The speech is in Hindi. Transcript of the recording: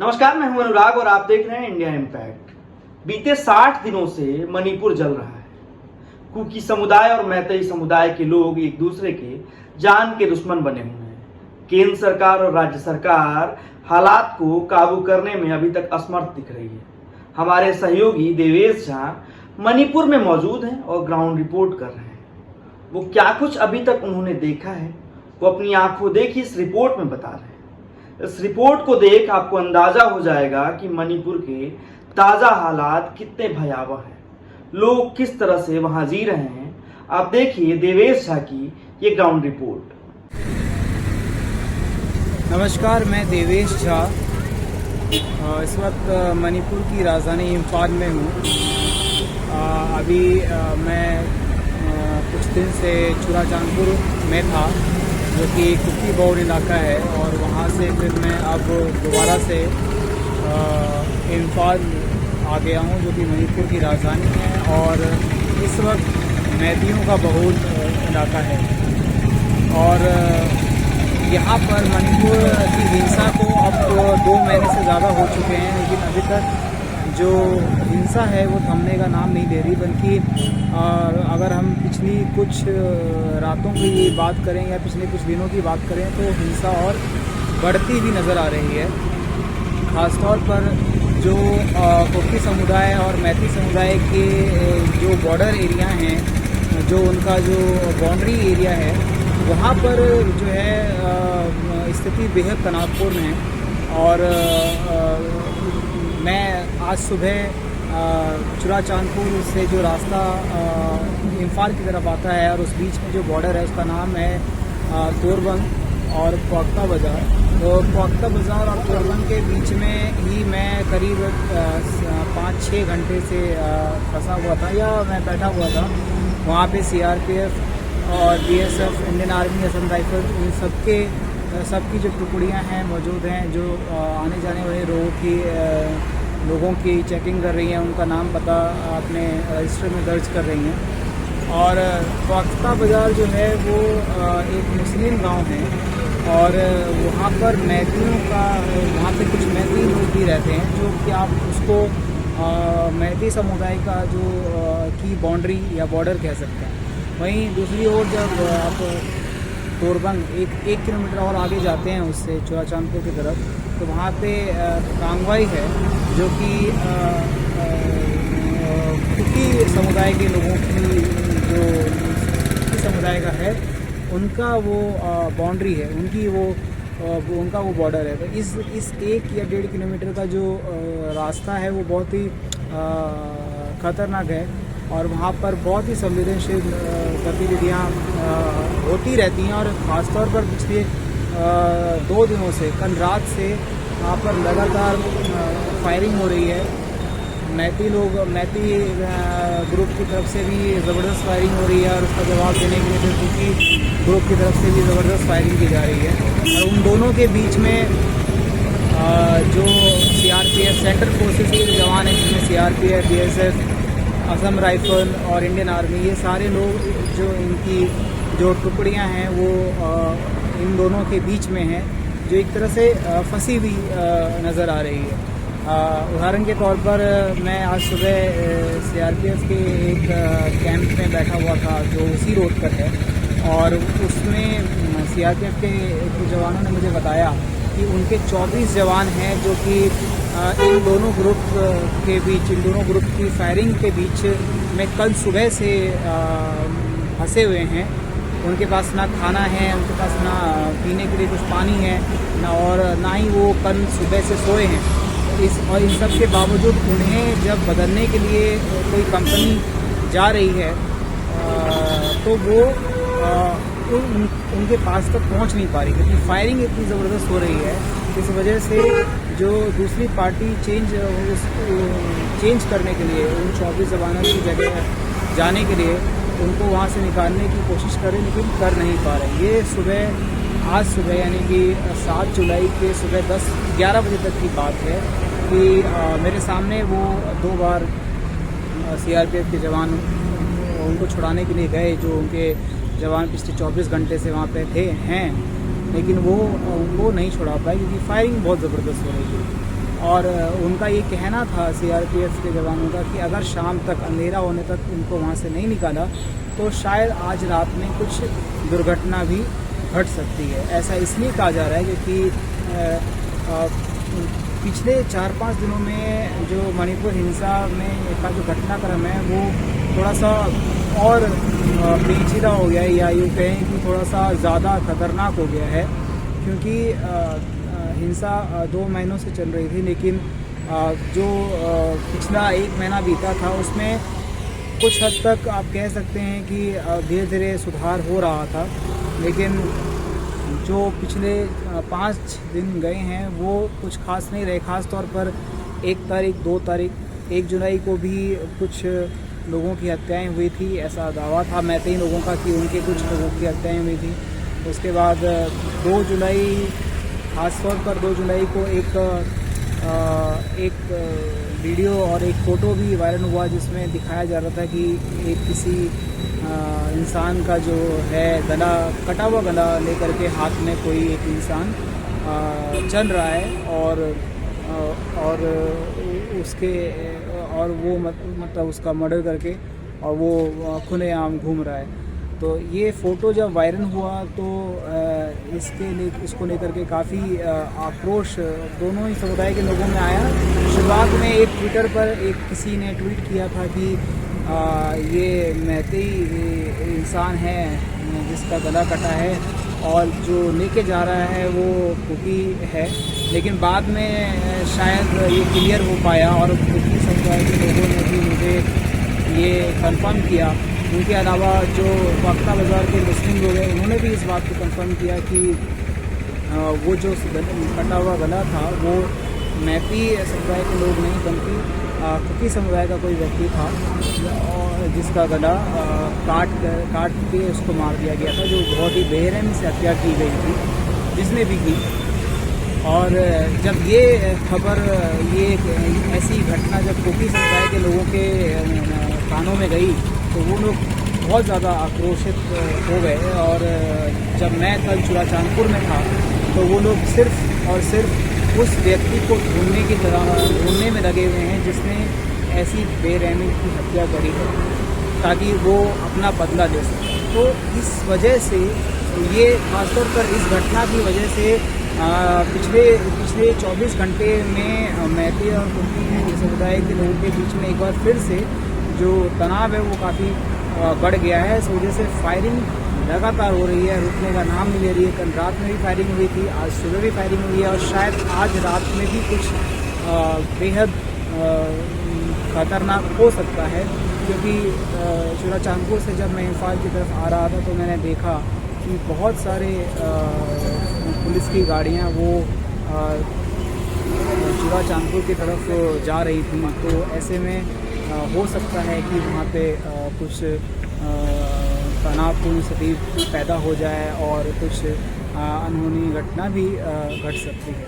नमस्कार, मैं हूं अनुराग और आप देख रहे हैं इंडिया इम्पैक्ट। बीते 60 दिनों से मणिपुर जल रहा है। कुकी समुदाय और मैतेई समुदाय के लोग एक दूसरे के जान के दुश्मन बने हुए हैं। केंद्र सरकार और राज्य सरकार हालात को काबू करने में अभी तक असमर्थ दिख रही है। हमारे सहयोगी देवेश झा मणिपुर में मौजूद हैं और ग्राउंड रिपोर्ट कर रहे हैं। वो क्या कुछ अभी तक उन्होंने देखा है, वो अपनी आंखों देखी इस रिपोर्ट में बता रहे हैं। इस रिपोर्ट को देख आपको अंदाजा हो जाएगा कि मणिपुर के ताजा हालात कितने भयावह हैं, लोग किस तरह से वहां जी रहे हैं। आप देखिए देवेश झा की ये ग्राउंड रिपोर्ट। नमस्कार, मैं देवेश झा इस वक्त मणिपुर की राजधानी इम्फाल में हूँ। अभी मैं कुछ दिन से चुराचांदपुर में था, जो कि कुकी बौड़ इलाका है, और वहाँ से फिर मैं अब दोबारा से इम्फाल आ गया हूँ, जो कि मणिपुर की राजधानी है। और इस वक्त मैतियों का बहुल इलाका है और यहाँ पर मणिपुर की हिंसा को अब 2 महीने से ज़्यादा हो चुके हैं, लेकिन अभी तक जो हिंसा है वो थमने का नाम नहीं ले रही। बल्कि अगर हम पिछली कुछ रातों की बात करें या पिछले कुछ दिनों की बात करें तो हिंसा और बढ़ती हुई नज़र आ रही है। ख़ासतौर पर जो कुकी समुदाय और मैती समुदाय के जो बॉर्डर एरिया हैं, जो उनका जो बाउंड्री एरिया है, वहाँ पर जो है स्थिति बेहद तनावपूर्ण है। और मैं आज सुबह चुराचांदपुर से जो रास्ता इम्फाल की तरफ आता है और उस बीच में जो बॉर्डर है उसका नाम है तोरबंग और कोकता बाज़ार। तो कोकता बाज़ार और तोरबंग के बीच में ही मैं करीब 5-6 घंटे से फंसा हुआ था या मैं बैठा हुआ था। वहाँ पे सीआरपीएफ और BSF, Indian army, Assam rifle, इन सबकी जो टुकड़ियाँ हैं मौजूद हैं, जो आने जाने वाले लोगों की चेकिंग कर रही हैं, उनका नाम पता अपने रजिस्टर में दर्ज कर रही हैं। और कोकता बाज़ार जो है वो एक मुस्लिम गांव है और वहाँ पर मैतियों का, वहाँ पे कुछ मैती लोग भी रहते हैं, जो कि आप उसको मैती समुदाय का जो की बाउंड्री या बॉर्डर कह सकते हैं। वहीं दूसरी ओर जब आप तोरबंग एक किलोमीटर और आगे जाते हैं उससे चुराचांदपुर की तरफ, तो वहाँ पे कांगवाई है, जो कि कुकी समुदाय के लोगों की, जो कुकी समुदाय का है, उनका वो बाउंड्री है, उनका वो बॉर्डर है। तो इस 1 या 1.5 किलोमीटर का जो रास्ता है वो बहुत ही ख़तरनाक है और वहाँ पर बहुत ही संवेदनशील गतिविधियाँ होती रहती हैं। और ख़ासतौर पर पिछले 2 दिनों से, कल रात से वहाँ पर लगातार फायरिंग हो रही है। मैती ग्रुप की तरफ से भी ज़बरदस्त फायरिंग हो रही है और उसका जवाब देने के लिए फिर कुकी ग्रुप की तरफ से भी ज़बरदस्त फायरिंग की जा रही है। और उन दोनों के बीच में जो सीआरपीएफ, सेंट्रल फोर्सेस के जो जवान हैं, जिसमें सीआरपीएफ, बीएसएफ, असम राइफल और इंडियन आर्मी, ये सारे लोग, जो इनकी जो टुकड़ियां हैं वो इन दोनों के बीच में हैं, जो एक तरह से फंसी हुई नज़र आ रही है। उदाहरण के तौर पर मैं आज सुबह सीआरपीएफ के एक कैंप में बैठा हुआ था, जो उसी रोड पर है, और उसमें सीआरपीएफ के जवानों ने मुझे बताया कि उनके 24 जवान हैं, जो कि इन दोनों ग्रुप के बीच, इन दोनों ग्रुप की फायरिंग के बीच में कल सुबह से फंसे हुए हैं। उनके पास ना खाना है, उनके पास ना पीने के लिए कुछ पानी है, ना ही वो कल सुबह से सोए हैं। और इन सब के बावजूद उन्हें जब बदलने के लिए कोई कंपनी जा रही है तो वो उनके पास तक पहुंच नहीं पा रही, क्योंकि फायरिंग इतनी ज़बरदस्त हो रही है। इस वजह से जो दूसरी पार्टी चेंज करने के लिए, उन 24 जवानों की जगह जाने के लिए उनको वहाँ से निकालने की कोशिश कर रहे, लेकिन कर नहीं पा रहे। ये आज सुबह यानी कि 7 जुलाई के सुबह 10-11 बजे तक की बात है कि मेरे सामने वो 2 बार सीआरपीएफ के जवान उनको छुड़ाने के लिए गए, जो उनके जवान पिछले 24 घंटे से वहाँ पे हैं, लेकिन वो उनको नहीं छुड़ा पाए क्योंकि फायरिंग बहुत ज़बरदस्त हो रही थी। और उनका ये कहना था सीआरपीएफ के जवानों का कि अगर शाम तक अंधेरा होने तक उनको वहाँ से नहीं निकाला तो शायद आज रात में कुछ दुर्घटना भी घट सकती है। ऐसा इसलिए कहा जा रहा है क्योंकि पिछले 4-5 दिनों में जो मणिपुर हिंसा में का जो घटनाक्रम है वो थोड़ा सा और पेचीदा हो गया है, या यूँ कहें कि थोड़ा सा ज़्यादा खतरनाक हो गया है, क्योंकि हिंसा 2 महीनों से चल रही थी, लेकिन जो पिछला 1 महीना बीता था उसमें कुछ हद तक आप कह सकते हैं कि धीरे धीरे सुधार हो रहा था। लेकिन जो पिछले 5 दिन गए हैं वो कुछ खास नहीं रहे। ख़ास तौर पर 1 तारीख, 2 तारीख, 1 जुलाई को भी कुछ लोगों की हत्याएं हुई थी, ऐसा दावा था मैतेई लोगों का कि उनके कुछ लोगों की हत्याएं हुई थी। उसके बाद 2 जुलाई, ख़ास तौर पर 2 जुलाई को एक वीडियो और एक फ़ोटो भी वायरल हुआ जिसमें दिखाया जा रहा था कि एक किसी इंसान का जो है गला, कटा हुआ गला लेकर के हाथ में कोई एक इंसान चल रहा है और उसके और वो मतलब उसका मर्डर करके और वो खुलेआम घूम रहा है। तो ये फ़ोटो जब वायरल हुआ तो इसको लेकर के काफ़ी आक्रोश दोनों ही समुदाय के लोगों में आया। शुरुआत में एक ट्विटर पर किसी ने ट्वीट किया था कि ये मैतेई इंसान है जिसका गला कटा है और जो लेके जा रहा है वो कुकी है, लेकिन बाद में शायद ये क्लियर हो पाया और कुकी समुदाय के लोगों ने भी मुझे ये कंफर्म किया। उनके अलावा जो बख्ता बाज़ार के मुस्लिम लोग हैं उन्होंने भी इस बात को कंफर्म किया कि वो जो कटा हुआ गला था वो मैतेई समुदाय के लोग नहीं बल्कि कुकी समुदाय का कोई व्यक्ति था और जिसका गला काट के उसको मार दिया गया था, जो बहुत ही बेरहमी से हत्या की गई थी जिसने भी की। और जब ये खबर, ये ऐसी घटना जब कुकी समुदाय के लोगों के कानों में गई तो वो लोग बहुत ज़्यादा आक्रोशित हो गए। और जब मैं कल चुराचांदपुर में था तो वो लोग सिर्फ और सिर्फ उस व्यक्ति को ढूंढने में लगे हुए हैं जिसने ऐसी बेरहमी की हत्या करी है, ताकि वो अपना बदला ले सके। तो इस वजह से ये खासतौर पर इस घटना की वजह से पिछले 24 घंटे में मैतेई और कुकी समुदाय के लोगों के बीच में एक बार फिर से जो तनाव है वो काफ़ी बढ़ गया है। इस वजह से फायरिंग लगातार हो रही है, रुकने का नाम नहीं ले रही है। कल रात में भी फायरिंग हुई थी, आज सुबह भी फायरिंग हुई है और शायद आज रात में भी कुछ बेहद खतरनाक हो सकता है, क्योंकि चुराचांदपुर से जब मैं इम्फाल की तरफ आ रहा था तो मैंने देखा कि बहुत सारे पुलिस की गाड़ियाँ वो चुराचांदपुर की तरफ जा रही थी। तो ऐसे में हो सकता है कि वहाँ पे कुछ तनावपूर्ण स्थिति पैदा हो जाए और कुछ अनहोनी घटना भी घट सकती है।